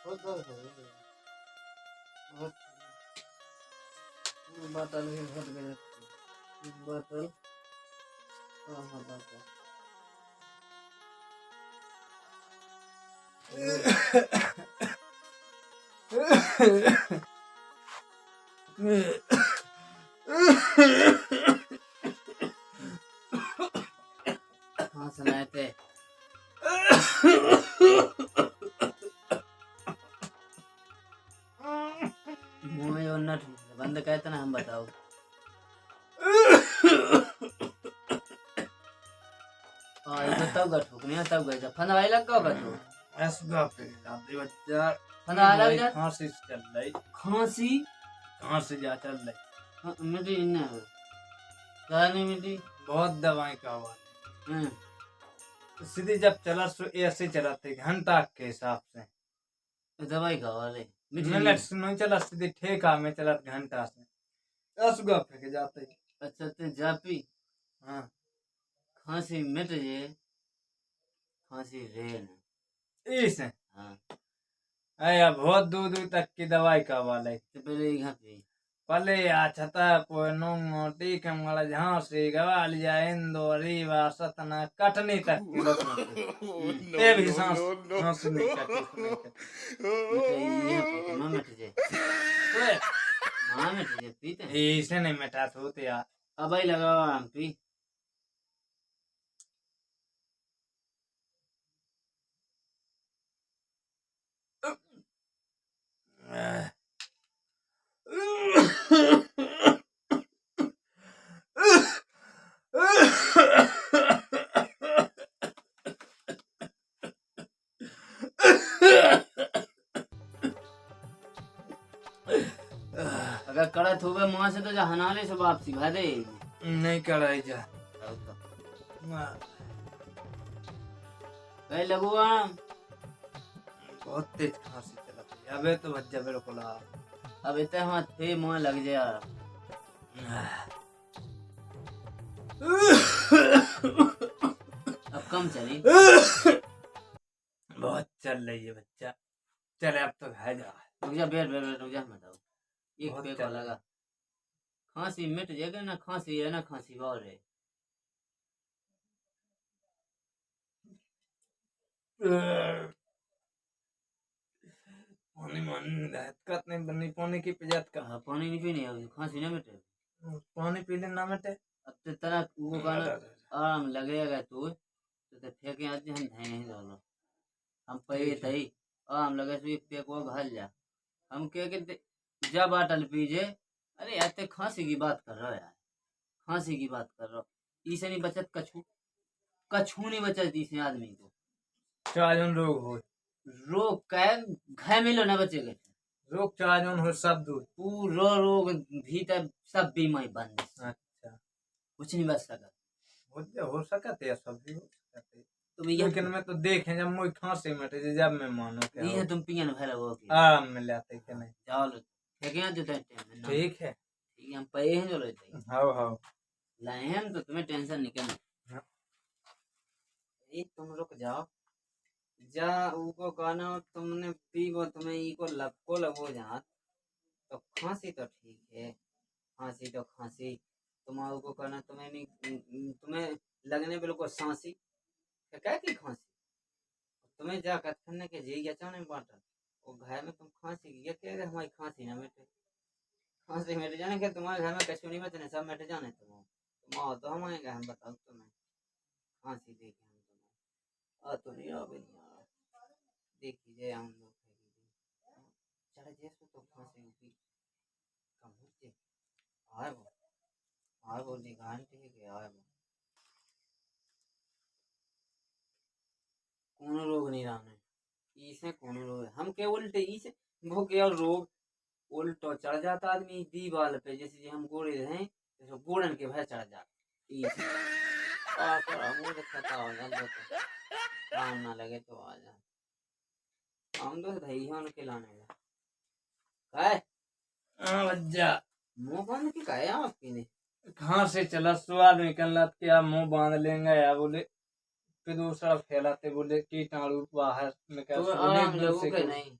बोतल भी फट गई। बोतल कहाँ बोतल? हाँ सुनाए थे। मुँह में वो नट बंद कहते ना, हम बताओ। तब गए ठोकने, तब गए जब फंदा भाई लग गया तो ऐसा पे जाते बच्चा फंदा अलग जा। खांसी चल रही, खांसी जा चल रही। मिट्टी नहीं ज्यादा नहीं मिट्टी, बहुत दवाई का हुआ। तो सीधे जब चला तो ऐसे चलाते घंटा के हिसाब से दवाई का वाले मिनट से नहीं चला, सीधे ठेका में चला घंटा से असुगा फेंके जाते। अच्छा ते जापी। हाँ खांसी मिट जे, खांसी रेन इस हाँ आया बहुत दूर दूर तक की दवाई का वाले। तो पहले यहाँ पे पले आ छता पोनो मोटी कमला जहाँ से गवालिया इंदौरी वा सतना कटनी तक की लोग ये भी सांस सांस नहीं कटी माँ मिट जे, माँ मिट जे पीते इसे नहीं मिटा होते यार। अब ही लगाओ हम पी। अगर कड़त हो गए मुँह से तो हनाले से वापसी भा दे नहीं कराई जा कहीं लगुआ बहुत तेज खांसी चला अबे तो बच्चा बिल्कुल अब इतने हम थे मुँह लग जा। अब कम चली बहुत चल रही है बच्चा। चले अब तो है जा रुक जा, बैठ बैठ बैठ रुक जा, बताओ एक बहुत पे चल लगा खांसी मिट जाएगा ना, खांसी है ना खांसी और है। पानी मान दिक्कत नहीं बनी पानी की पिजत का। हाँ पानी नहीं पीने अब खांसी ना मिटे, पानी पी ले ना मिटे। अब तो तरह वो गाना आराम लगेगा तो फेंके आज हम धाए नहीं डालो हम पे थई आराम लगे सो पे को घल जा हम कह के जा बाटल पीजे। अरे यार ते खांसी की बात कर रहा यार, खांसी की बात कर रहा इसे नहीं बचत कछू, कछू नहीं बचत इसे आदमी को। चाजन रोग हो, रोग का घर मिलो ना बचेगा, रोग चाजन हो सब दूर पूरा रोग भीतर सब बीमारी बंद। अच्छा कुछ नहीं बच सका, हो सकते है सब भी हो सकते। तुम लेकिन मैं तो देखे जब मुझे खांसी मटे जब मैं मानो क्या ये तुम पियन भरा वो की आराम में लेते कि नहीं। चलो फेंके यहाँ देते हैं ठीक है हम पे हैं जो लेते हैं हाँ लाए हैं तो तुम्हें टेंशन नहीं करना। ये तुम रुक जाओ जा उको गाना तुमने पी वो तुम्हें इको लगो लगो जहाँ तो खांसी तो ठीक है, खांसी तो खांसी तुम्हारे को कहना तुम्हें नहीं तुम्हें लगने बिल्कुल सांसी क्या की खांसी तुम्हें जा कथन के जी चाने बाटल वो घर में तुम खांसी की क्या हमारी खांसी ना मिटे, खांसी मिट जाने के तुम्हारे घर में कछु नहीं बचने सब मिट जाने तुम आओ तो हम आएंगे हम बताओ तुम्हें खांसी देखे हम तुम्हें तो नहीं आओ देखिए हम लोग चले जैसे तो खांसी की कम होती आए वो निगान ठीक है आए वो कौन रोग नहीं रहने इसे कौन रोग है हम क्या उल्टे इसे वो क्या रोग उल्टो चढ़ जाता आदमी दीवाल पे जैसे हम गोड़े रहे जैसे गोड़न के भय चढ़ जाता काम ना लगे तो आ जा हम तो धई है उनके लाने बच्चा मुंह बंद की कहे आपकी ने कहाँ से चला स्वाद निकलना क्या मुंह बांध लेंगे या बोले फिर दूसरा फैलाते बोले कीटाणु बाहर निकल तो आराम लगो के नहीं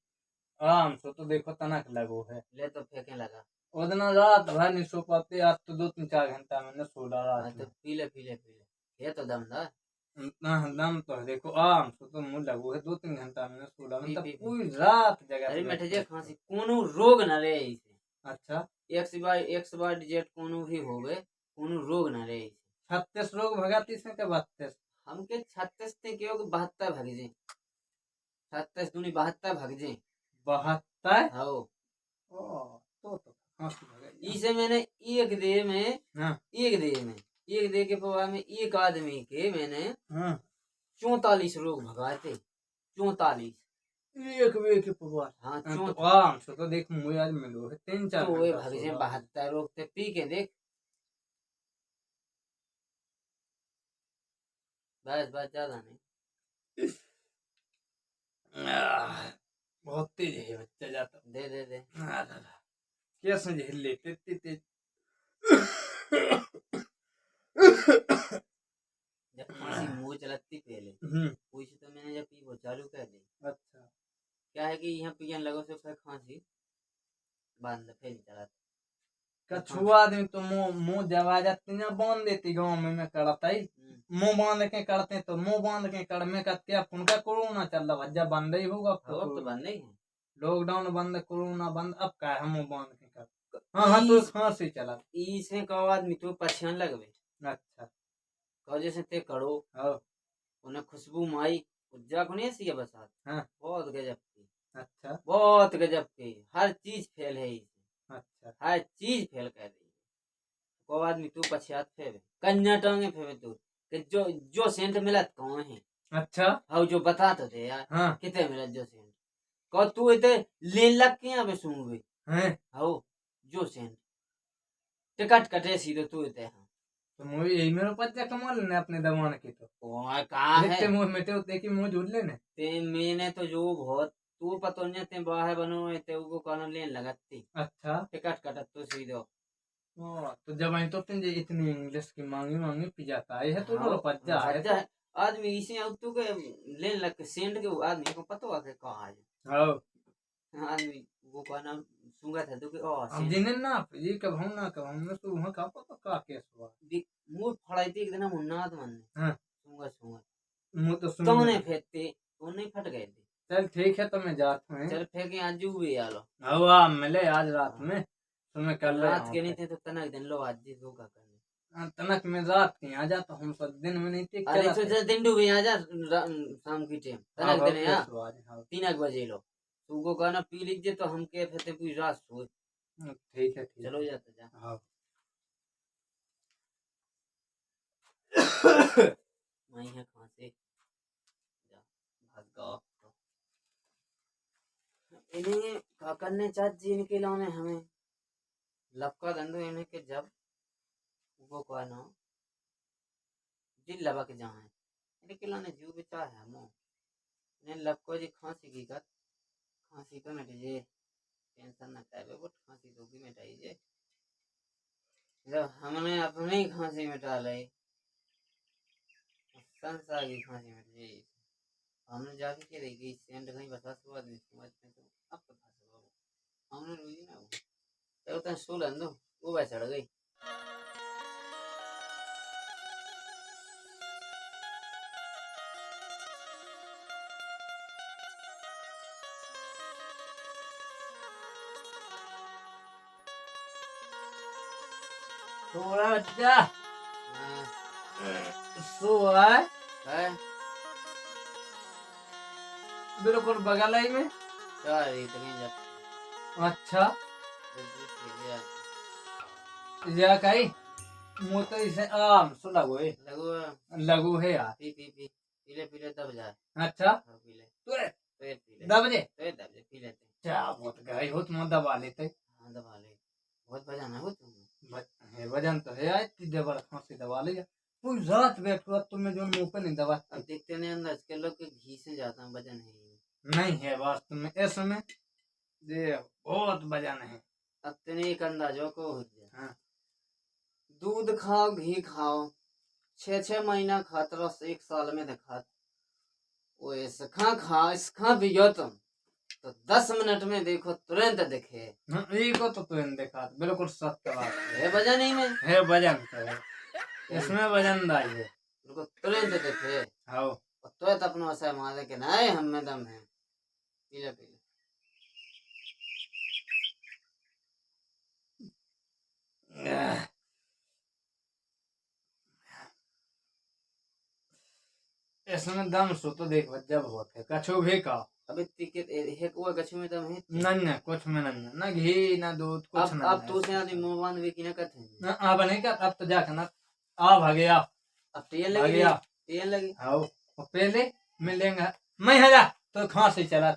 आराम से तो देखो तनक लगो है। ले तो फेंकने लगा। उतना रात भर नहीं सो पाते, आज तो 2-3-4 घंटा मैंने सोला हाँ रात तो में। पी ले पी ले पी ले, ये तो दमदार। दम तो है देखो, आराम से तो मुँह लगो है, 2-3 घंटा मैंने सोला, पी मतलब पी पी। पूरी रात जगह अरे पे बैठे बैठे जे बैठे। खांसी कोनो रोग न रहे इसे। अच्छा, एक्स वाई जेड कोनो भी होवे, कोनो रोग न रहे इसे। 36 रोग भगाती से के 32? हमके 36 थे क्यों 72 भाग जे। 37 दूनी 72 भाग जे। 72? हाँ तो खांसी भगाई। इसे मैंने एक दे में, हाँ एक दे के प्रभाव में एक आदमी के मैंने हाँ 44 रोग भगाए थे। 44। एक वे के पवार। हाँ तो 34। आराम से तो देख मुझे आज मिलो है 3-4 तो वे घंटा भाग जे सोला। 72 रोग थे, पी के देख। बस बस ज्यादा नहीं। बहुत तेज है बच्चा जाता। दे दे दे। कैसे झेल लेते इतनी तेज? जब खांसी मुंह चलती पहले, पूछ तो मैंने जब पी वो चालू कर दी। अच्छा, क्या है कि यहाँ पियन लगो से फिर खांसी बंद फिर नहीं चला। कछुआ आदमी तो मुंह मुंह जवा जाती ना बांध देती गांव में मैं करता ही। मुंह बांध के करते तो मुंह बांध के कर में कहते अब उनका कोरोना चल रहा भज्जा बंद ही होगा अब अब तो तो। बंद नहीं है। लॉकडाउन बंद, कोरोना बंद, अब क्या है मुंह बांध के कर। हाँ हाँ तो खांसी चला। इसे कहो आदमी तो पछान लगवे। अच्छा, कहो जैसे ते करो हाँ उन्हें खुशबू माई उज्जा को नहीं सी बरसात। हाँ, बहुत गजब की, अच्छा बहुत गजब की, हर चीज फेल है इसे। अच्छा। हर चीज फेल कर रही है। को आदमी तू पछात फेवे कन्या टांगे फेवे तू कि जो जो सेंट मिलत कौन है। अच्छा, हाँ जो बता तो दे यार हाँ कितने मिलत जो सेंट। कहो तू इतने लेन लग के यहाँ पे सुन गई। हैं हाँ जो सेंट टिकट कटे सीधे तू इतने। हाँ तो मुझे यही मेरे पास जा कमा लेने अपने दवान की तो। कौन कहाँ है। देखते मुंह मेटे होते कि मुंह झूठ लेने। ते मैंने तो जो बहुत तू पतो नहीं ते बाहर बनो है ते उनको कान लेन लगती। अच्छा, टिकट कटत तो सीधो। तो जब आई तो तुझे इतनी इंग्लिश की मांगी मांगी पी जाता है तो हाँ पच जा है बच्चा तो। है। आदमी इसे अब तू के लेन लग के सेंट के आदमी को पता है कि कहाँ है। हाँ, आदमी वो कहना सुंगा था तो कि ओ अब सेंट जिन्हें ना ये कब हम ना कब हम तो वहाँ का पता का केस हुआ। मुंह फड़ाई थी एक दिन मुन्ना तो मन हाँ, सुंगा सुंगा मुँह तो सुन तुमने फेंकते वो नहीं फट गए थे। चल ठीक है तो मैं जाता हूँ। चल फेंके आज जू भी आलो। हवा मिले आज रात में तो मैं कर ले रात के नहीं थे तो तनक दिन लो आज जी दो का करने। तनक में रात की आ जाता हम सब दिन में नहीं टिक अरे चला तो जब दिन डूबे आ जा शाम की टाइम तनक दिन या 3 बजे लो तू को गाना पी लीजिए तो हम के फिर पूरी रात सोए। ठीक है ठीक चलो है। जाते जा। हाँ वहीं है कहाँ से जा भाग गया तो। इन्हें क्या करने चाहती इनके लाने हमें लपका धंधो इन्हें के जब वो को ना दिल लबा के जहाँ है इनके लाने जीव बेचा है मो इन्हें लपको जी खांसी की कर खांसी को मिट जे टेंशन ना करे वो खांसी तो भी मिटाई जे। जब हमने अपनी खांसी मिटा ली संसार की खांसी मिट जाएगी। हमने जाके के देखी सेंट कहीं बता सुबह दिन समझ में तो अब तो फंस गया हमने रोई ना वो तो उतना सोल अंदो वो वह चढ़ गई। थोड़ा बच्चा हाँ सो है है बिल्कुल बगल ही में। क्या रही तो कहीं जब अच्छा, दूध पी लिया या कहीं मुँह तो इसे आराम से लगो है। लगो लगू है यार। पी पी पी पी ले दब जा। अच्छा, हाँ पी ले तो फिर पी ले दब जे फिर दब जा पी लेते क्या बहुत गई हो तुम दबा लेते। हाँ दबा ले बहुत बजाना हो तुम। वजन तो है आज जबर खांसी दबा लिया पूरी रात बैठो अब तुम्हें जो मुंह पे नहीं दबा। अब देखते नहीं अंदाज के लोग के घी से जाता है वजन है नहीं है वास्तव में ऐसे में ये बहुत वजन है। अब तेने एक अंदाजों को हो गया। हाँ। दूध खाओ घी खाओ 6 महीना खाते रहो 1 साल में दिखा वो इसखा खा इसखा पियो तुम तो 10 मिनट में देखो तुरंत दिखे। ई को तो तुम देखा बिल्कुल सत्य बात है वजन ही में है वजन तो है इसमें वजनदारी है उनको तुरंत दिखे। हाँ और तुरंत अपनो ऐसा मारे के नहीं हम में दम है। पीले पीले इसमें दम सो तो देख जब होते कछु भी का अबे तिके एक वो कछु में दम है। नन्ना कुछ में नन्ना ना घी ना दूध कुछ ना अब तो से आदमी मुंह बंद भी की ना करते हैं। ना अब नहीं कर अब तो जाकर ना आ भागे आ अब तेल भागे लगी आ तेल लगी हाँ और पहले मिलेंगे मैं हजा तो खांसी चला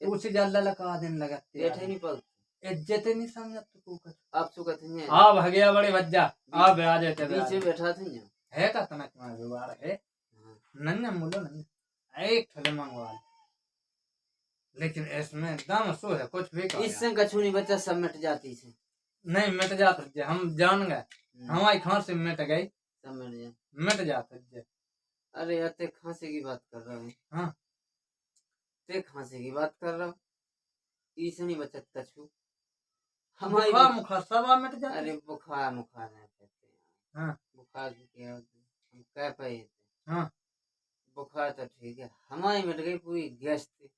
उसी जल्दा लगा दिन लगा बैठे नहीं पल इज्जत ही नहीं समझ तो कुछ आप सु कहते हैं आ भागे बड़े बज्जा आ ब्याज है बीच में बैठा थे ना है का तनक मार व्यवहार है नन्ना मुलो नन्ना एक थले मंगवा लेकिन इसमें दम सो है कुछ भी कर इससे कछु नहीं बच्चा सब मिट जाती से नहीं मिट जाते हम जान गए हमारी खांसी मिट गई सब मिट जाए मिट जाते अरे यार ते खांसी की बात कर रहा हूँ। हाँ ते खांसी की बात कर रहा हूँ इसे नहीं बचत कछु हमारी हमारी मुखा सब मिट जाते अरे बुखार मुखार नहीं कहते हैं। हाँ बुखार की क्या होती है? हम कह पाए थे हाँ बुखार तो ठीक है हमारी मिट गई पूरी गैस थी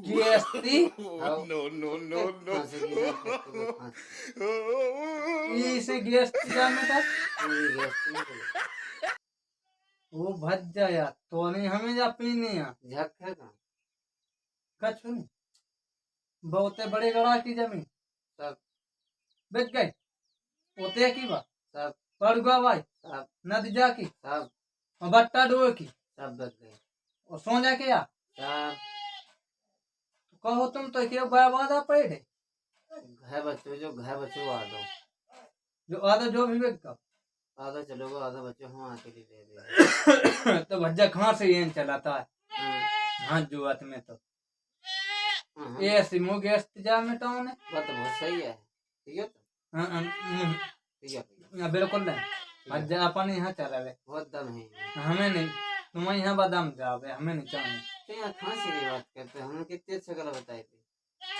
GST no no no no इसे जीएसटी क्या मिटा पूरी गैस थी निकली। वो भज जाया तो नहीं हमें जा पीने या झक है कहाँ कछु नहीं बहुते बड़े गड़ा की जमीन सब बिक गई ओते की बात सब पड़ गया भाई सब नदी जा की सब और बट्टा डो की सब बच गए और सो जा के या सब कहो तुम तो क्यों बर्बादा पड़े घर बच्चों जो घर बच्चों आ दो जो आधा जो भी बिक गया आधा चलोगे आधा बच्चों हम आके ले दे तो भज्जा कहाँ से ये चलाता है हाँ जुआत में तो ये ऐसी मुँह जा में तो उन्हें बात बहुत सही है ठीक है तो ठीक है बिल्कुल नहीं भज्जा अपन यहाँ चला ले बहुत दम है हमें नहीं तुम यहाँ बादाम जाओगे हमें नहीं चाहिए तो यहाँ खांसी की बात करते हैं हमने कितनी अच्छा गला बताई थी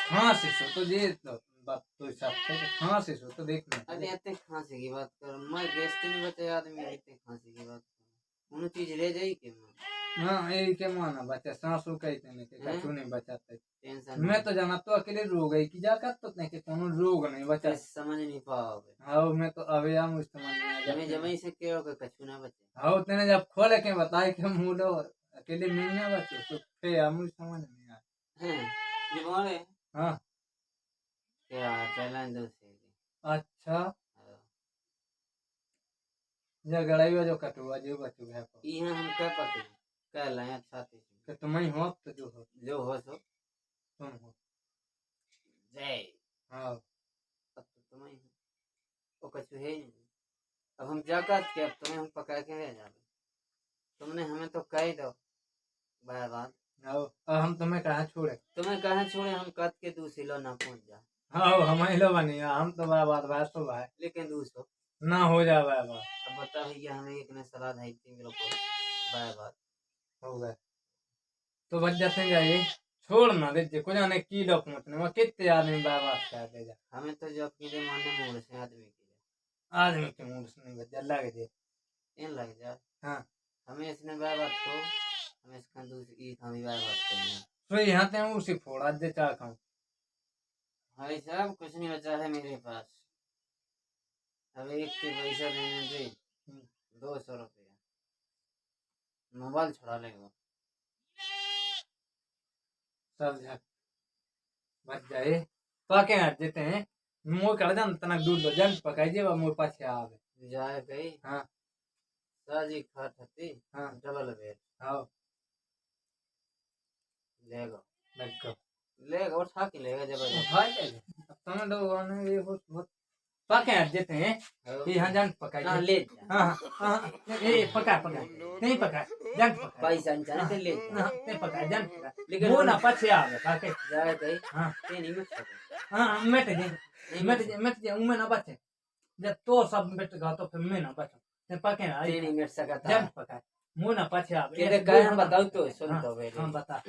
खांसी सो तो ये तो बात तो हिसाब से खांसी सो तो देखना अरे इतने खांसी की बात कर मैं बेइज्जती नहीं बचे आदमी इतने खांसी की बात कर उन चीज ले जाई के मैं हाँ यही के माना बच्चा सांसों कही थे नहीं कछु नहीं बचाते टेंशन मैं तो जाना तो अकेले रोग है कि जाकर तो नहीं कि कोनो रोग नहीं बचा समझ नहीं पाओगे हाँ मैं तो अभी हम समझ नहीं जमे जमे से के होगा कछु ना बचे हाँ तेने जब खोले के बताए कि मूलो अकेले मिलने बच्चों तो फिर हम समझ नहीं आया हैं ये बोले हाँ क्या पहला दो से अच्छा जगड़ाई जो कटुआ जो बचू है यहाँ हम क्या पते कह लाए अच्छा कि तुम ही हो तो जो हो सो तुम हो जय हाँ अब तो तुम ही हो वो कछु है ही नहीं अब हम जाकर के अब तुम्हें हम पका के ले जावे तुमने हमें तो कह दो बार बार अब हम तुम्हें कहा छोड़े तुम्हें कहा छोड़े हम कद के दूसरी लो ना पहुंच जा हाँ हम ही लो बनी हम तो बात तो भाई लेकिन दूसरो ना हो जा बात अब बता भैया हमें एक ने सलाह दी थी मेरे को बार बार हो गए तो बच जाते जाइए छोड़ ना दीजिए कुछ आने की डॉक्यूमेंट नहीं कितने आदमी बात कर दे जा हमें तो जो अपने मानने मोड़ से आदमी की आदमी के मुंह से नहीं बचा लग जाए इन लग जा हाँ हमें इसने बार बात को हमें इसका दूसरी हमें बार बात करनी है तो यहाँ ते उसी फोड़ा दे चाह खाऊं भाई साहब कुछ नहीं बचा है मेरे पास अब एक के पैसा देने दे 200 रुपया मोबाइल छुड़ा लेगा सब झक बच जाए पाके हट देते हैं मुँह कर दम तनक दूध दो जन पकाइए वो मुँह पाछे आवे जाए गई हाँ साजी खाट हती हाँ डबल बेड हाँ लेगा लग गो लेगा उठा के लेगा जबरदस्त भाई जाइए अब तुम्हें लोग आने ये बहुत पाके हट देते हैं ये यहाँ जन पकाइए ले हाँ हाँ ये पका नहीं पका जन पका पैसा नहीं ले हाँ नहीं पका जन पका लेकिन मुँह ना पाछे आवे पाके जाए गई हाँ ते नहीं मिट सके हाँ मिट जाए उनमें ना बचे जब तो सब मिट गया तो फिर मैं ना बचूं ते पके ना ते नहीं मिट सका जन पका मुँह ना पाछे आवे तेरे कहे हम बताओ तो सुन तो हाँ बता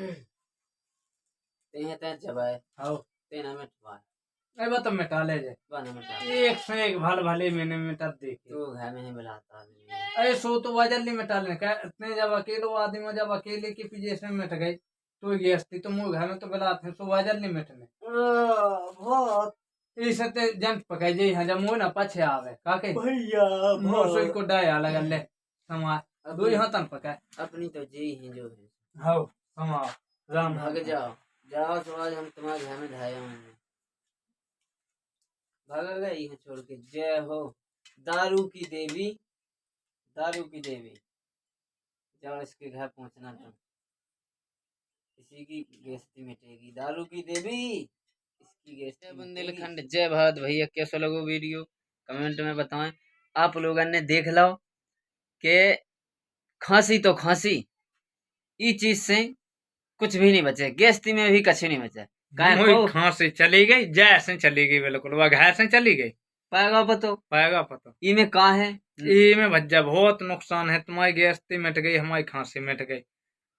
ते जबाए हाउ ते ना मिटवाए ए बा तो मिटा ले जे बना मिटा एक से एक भल भले मैंने मिटा देखी तू घर में ही मिलाता आदमी अरे सो तो वजन नहीं मिटा लेने का इतने जब अकेले आदमी जब अकेले के पीछे से मिट गई तो गैस थी तो मुँह घर में तो गलाते सो वजन नहीं मिटने बहुत इसे ते जंत पकाई जे हाँ जब मुँह ना पछे आवे का के भैया मोसो को डाया लगा ले समाज दो यहाँ तन पकाए अपनी तो जी है जो है हाउ समाज राम भाग जाओ जाओ तो आज हम तुम्हारे घर में ढाए होंगे भाग गई है छोड़ के जय हो दारू की देवी जाओ इसके घर पहुंचना तुम इसी की बेइज्जती मिटेगी दारू की देवी इसकी बेइज्जती बुंदेलखंड जय भारत भैया कैसा लगो वीडियो कमेंट में बताएं आप लोगों ने देख लो कि खांसी तो खांसी ई चीज से कुछ भी नहीं बचे गेस्ती में भी कछ नहीं बचा खांसी चली गई जैसे चली गई बिल्कुल वह घर से चली गई पाएगा पतो इमें कहा है इमें भज्जा बहुत नुकसान है तुम्हारी गेस्ती मिट गई हमारी खांसी मिट गई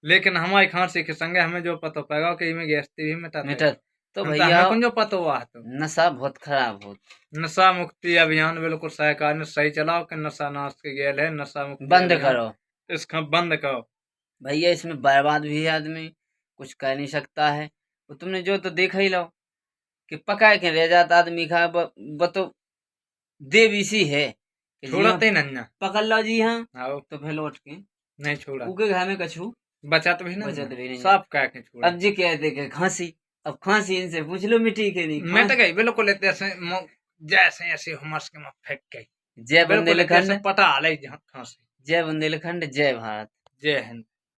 लेकिन हमारी खांसी के संगे हमें जो पता पाएगा कि इमें गेस्ती भी मिटा तो भैया जो पता हुआ तो नशा बहुत खराब हो नशा मुक्ति अभियान बिल्कुल सरकार ने सही चलाओ कि नशा नाश के गेल है नशा मुक्ति बंद करो इसका बंद करो भैया इसमें बर्बाद भी है आदमी कुछ कर नहीं सकता है वो तुमने जो तो देखा ही लो कि पका के रह जाता आदमी खा तो देवी सी है छोड़ते नहीं पकड़ लो जी हाँ आओ तो फिर लौट के नहीं छोड़ा उनके घर में कछू बचत भी नहीं सब कह के छोड़ा अब जी कहते कि खांसी अब खांसी इनसे पूछ लो मिट्टी के नहीं मिट गई बिल्कुल जैसे ऐसे हुमस के में फेंक गई जय बुंदेलखंड पता ले खांसी जय बुंदेलखंड जय भारत जय हिंद।